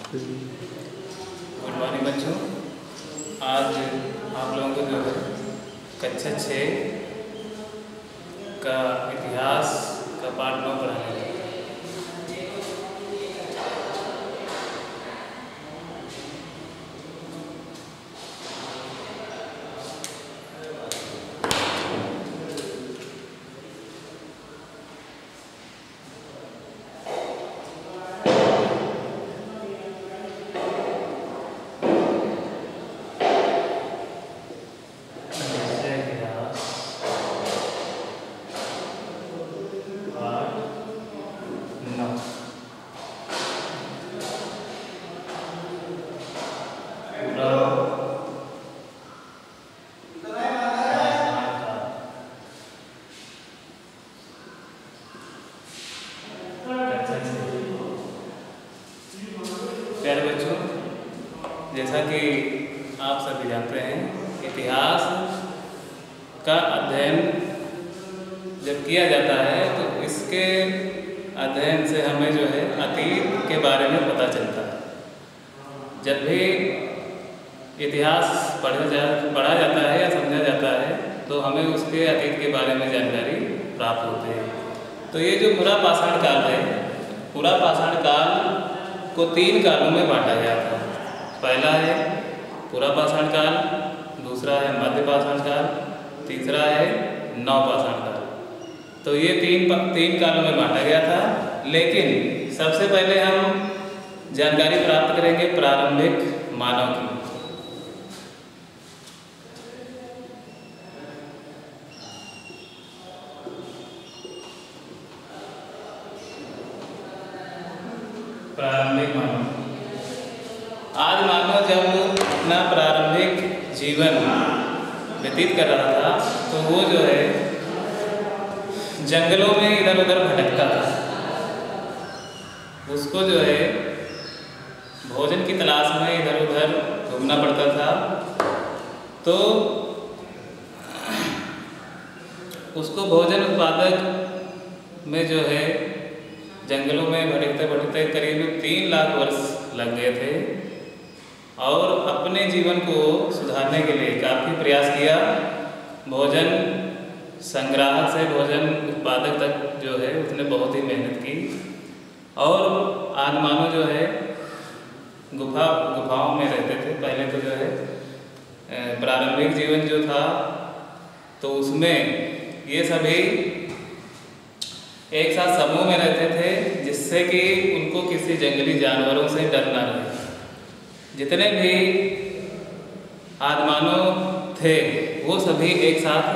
Good morning बच्चों। आज आप लोगों को जो है कक्षा 6 का इतिहास का पाठ 9 पढ़ाने हैं। प्यारे बच्चों, जैसा कि आप सभी जानते हैं, इतिहास का अध्ययन जब किया जाता है तो इसके अध्ययन से हमें जो है अतीत के बारे में पता चलता है। जब भी इतिहास पढ़ा जाता है या समझा जाता है तो हमें उसके अतीत के बारे में जानकारी प्राप्त होती है। तो ये जो पूरा पाषाण काल है, पूरा पाषाण काल को 3 कालों में बांटा गया था। पहला है पूरा पाषाण काल, दूसरा है मध्य पाषाण काल, तीसरा है नवपाषाण काल। तो ये तीन कालों में बांटा गया था। लेकिन सबसे पहले हम जानकारी प्राप्त करेंगे प्रारंभिक मानव की। प्रारंभिक मानव, आज मानव जब अपना प्रारंभिक जीवन व्यतीत कर रहा था तो वो जो है जंगलों में इधर उधर भटकता था। उसको जो है भोजन की तलाश में इधर उधर घूमना पड़ता था। तो उसको भोजन उत्पादक में जो है जंगलों में भटकते भटकते करीब 3 लाख वर्ष लग गए थे और अपने जीवन को सुधारने के लिए काफ़ी प्रयास किया। भोजन संग्राहक से भोजन उत्पादक तक जो है उसने बहुत ही मेहनत की। और आदि मानव जो है गुफाओं में रहते थे। पहले तो जो है प्रारंभिक जीवन जो था तो उसमें ये सभी एक साथ समूह में रहते थे, जिससे कि उनको किसी जंगली जानवरों से डर ना रहे। जितने भी आदिमानव थे वो सभी एक साथ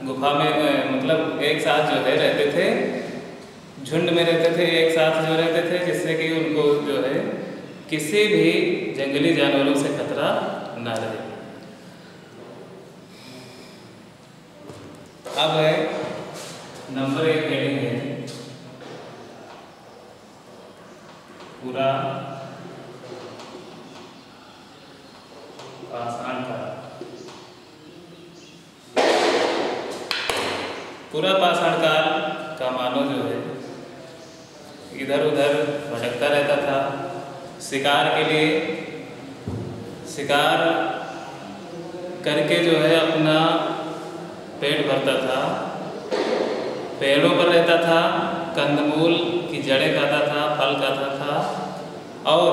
गुफा में मतलब एक साथ जो है रहते थे, झुंड में रहते थे, एक साथ जो रहते थे, जिससे कि उनको जो है किसी भी जंगली जानवरों से खतरा ना रहे। अब है नंबर 1 हेडिंग है पूरा पाषाण काल। पूरा पाषाण काल का मानव जो है इधर उधर भटकता रहता था। शिकार के लिए शिकार करके जो है अपना पेट भरता था। पेड़ों पर रहता था, कंदमूल की जड़ें खाता था, फल खाता था और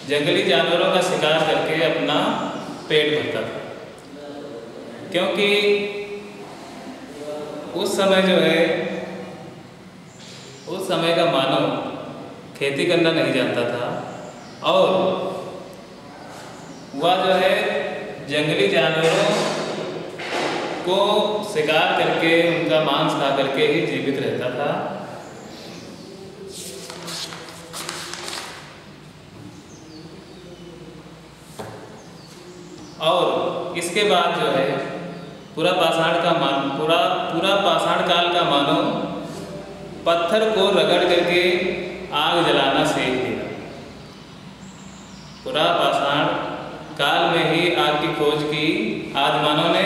जंगली जानवरों का शिकार करके अपना पेट भरता था। क्योंकि उस समय जो है उस समय का मानव खेती करना नहीं जानता था और वह जो है जंगली जानवरों को शिकार करके उनका मांस खा करके ही जीवित रहता था। और इसके बाद जो है पूरा पाषाण काल का मानव पत्थर को रगड़ करके आग जलाना सीख लिया। पूरा पाषाण काल में ही आग की खोज की आदि मानव ने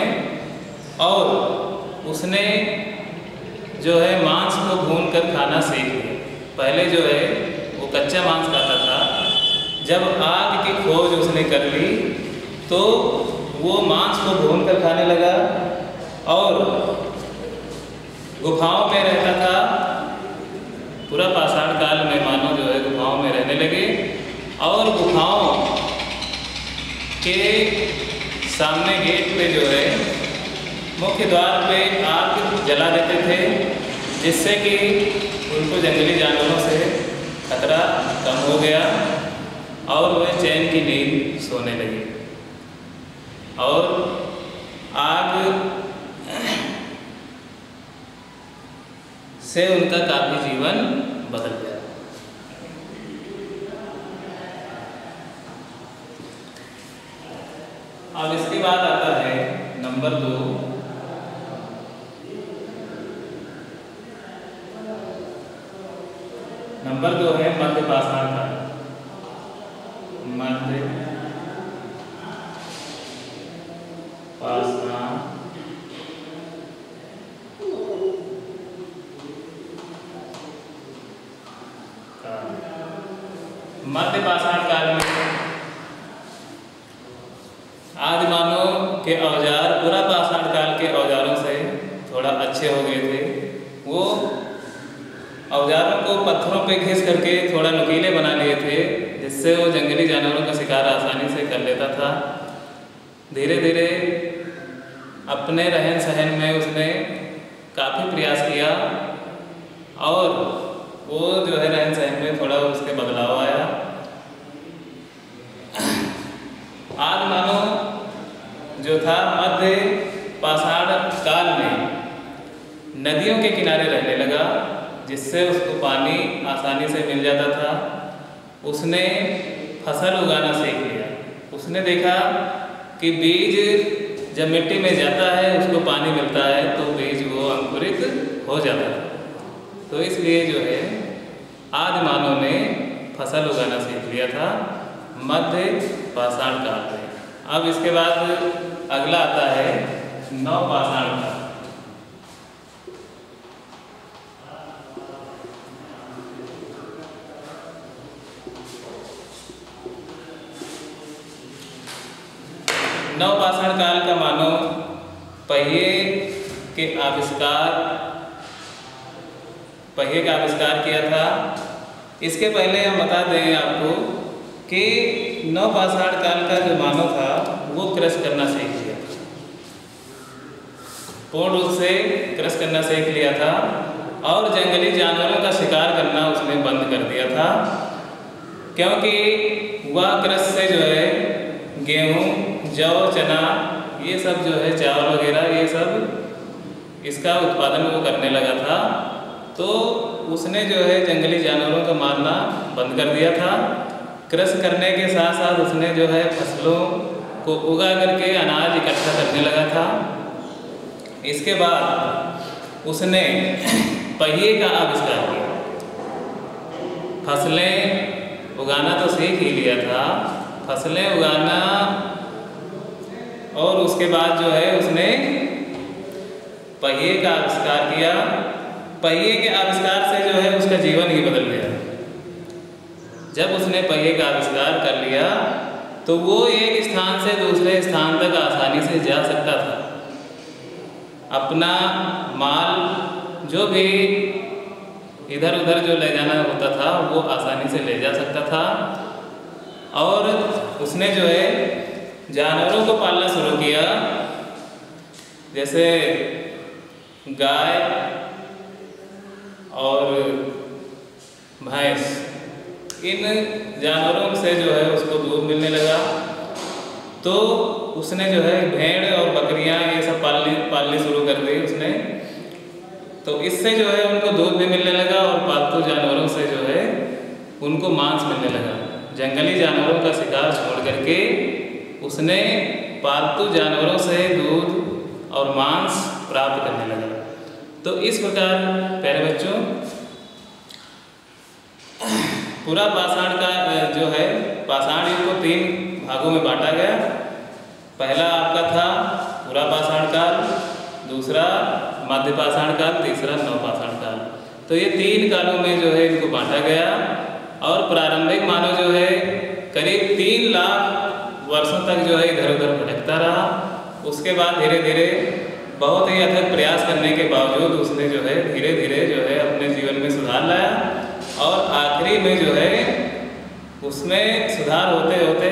और उसने जो है मांस को भून कर खाना सीख लिया। पहले जो है वो कच्चा मांस खाता था, जब आग की खोज उसने कर ली तो वो मांस को भून कर खाने लगा और गुफाओं में रहता था। पूरा पाषाण काल में मानव जो है गुफाओं में रहने लगे और गुफाओं के सामने गेट पे जो है मुख्य द्वार पे आग जला देते थे, जिससे कि उनको जंगली जानवरों से खतरा कम हो गया और वह चैन की नींद सोने लगे और आग से उनका काफी जीवन बदल गया। अब इसके बाद आता है नंबर 2, नंबर 2 है मध्य पाषाण काल। मध्य पाषाण काल। मध्य पाषाण काल में आदि मानव के औजार पूरा पाषाण काल के औजारों से थोड़ा अच्छे हो गए थे। वो औजारों को पत्थरों पे घिस करके थोड़ा नुकीले बना लिए थे, जिससे वो जंगली जानवरों का शिकार आसानी से कर लेता था। धीरे धीरे अपने रहन सहन में उसने काफ़ी प्रयास किया और वो जो है रहन सहन में थोड़ा उसके बदलाव आया। आदि मानव जो था मध्य पाषाण काल में नदियों के किनारे रहने लगा, जिससे उसको पानी आसानी से मिल जाता था। उसने फसल उगाना सीख लिया। उसने देखा कि बीज जब मिट्टी में जाता है उसको पानी मिलता है तो बीज वो अंकुरित हो जाता है। तो इसलिए जो है आदि मानव ने फसल उगाना सीख लिया था मध्य पाषाण काल में। अब इसके बाद अगला आता है नव पाषाण काल। नव पाषाण काल का मानो पहिए का आविष्कार किया था। इसके पहले हम बता दें आपको कि नव पाषाण काल का जो मानव था वो कृषि करना सीख लिया, पूर्ण रूप से कृषि करना सीख लिया था और जंगली जानवरों का शिकार करना उसने बंद कर दिया था, क्योंकि वह कृषि से जो है गेहूँ, जौ, चना, ये सब जो है चावल वगैरह ये सब इसका उत्पादन वो करने लगा था। तो उसने जो है जंगली जानवरों का मारना बंद कर दिया था। कृषि करने के साथ साथ उसने जो है फसलों को उगा करके अनाज इकट्ठा करने लगा था। इसके बाद उसने पहिए का आविष्कार किया। फसलें उगाना तो सीख ही लिया था, फसलें उगाना, और उसके बाद जो है उसने पहिए का आविष्कार किया। पहिए के आविष्कार से जो है उसका जीवन ही बदल गया। जब उसने पहिए का आविष्कार कर लिया तो वो एक स्थान से दूसरे स्थान तक आसानी से जा सकता था। अपना माल जो भी इधर उधर जो ले जाना होता था वो आसानी से ले जा सकता था। और उसने जो है जानवरों को पालना शुरू किया, जैसे गाय और भैंस। इन जानवरों से जो है उसको दूध मिलने लगा, तो उसने जो है भेड़ और बकरियां ये सब पालनी शुरू कर दी उसने। तो इससे जो है उनको दूध भी मिलने लगा और पालतू जानवरों से जो है उनको मांस मिलने लगा। जंगली जानवरों का शिकार छोड़ करके उसने पालतू जानवरों से दूध और मांस प्राप्त करने लगा। तो इस प्रकार प्यारे बच्चों पूरा पाषाण का जो है पाषाण युग को 3 भागों में बांटा गया। पहला आपका था पूरा पाषाण काल, दूसरा मध्य पाषाण काल, तीसरा नव पाषाण काल। तो ये 3 कालों में जो है इनको बांटा गया। और प्रारंभिक मानव जो है करीब 3 लाख वर्षों तक जो है इधर उधर भटकता रहा। उसके बाद धीरे धीरे बहुत ही अथक प्रयास करने के बावजूद उसने जो है धीरे धीरे जो है अपने जीवन में सुधार लाया और आखिरी में जो है उसमें सुधार होते होते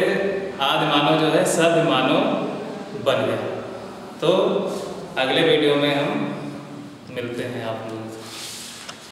आदि मानव जो है सभ्य मानव बन गया। तो अगले वीडियो में हम मिलते हैं आप लोगों को।